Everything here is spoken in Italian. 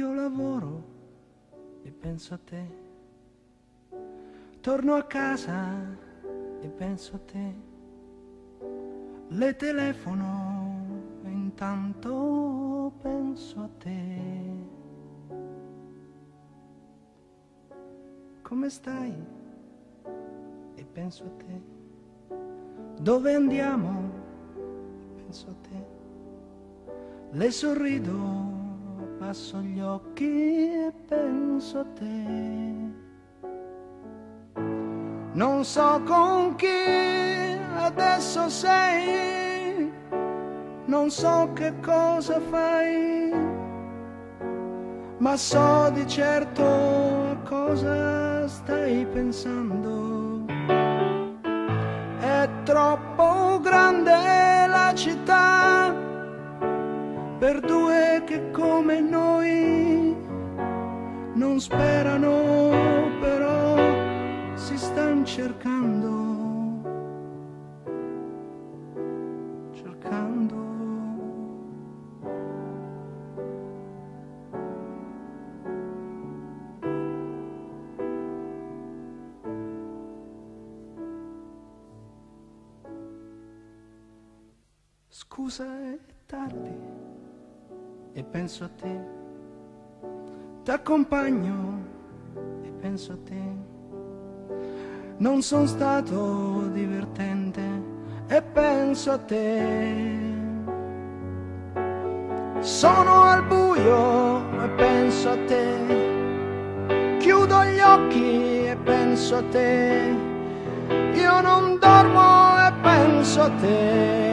Io lavoro e penso a te, torno a casa e penso a te, le telefono e intanto penso a te. Come stai? E penso a te. Dove andiamo? Penso a te. Le sorrido, passo gli occhi e penso a te. Non so con chi adesso sei, non so che cosa fai, ma so di certo a cosa stai pensando. È troppo grande la città per due che come noi non sperano, però si stan cercando. Scusa, è tardi e penso a te, t'accompagno e penso a te. Non son stato divertente e penso a te. Sono al buio e penso a te. Chiudo gli occhi e penso a te. Io non dormo e penso a te.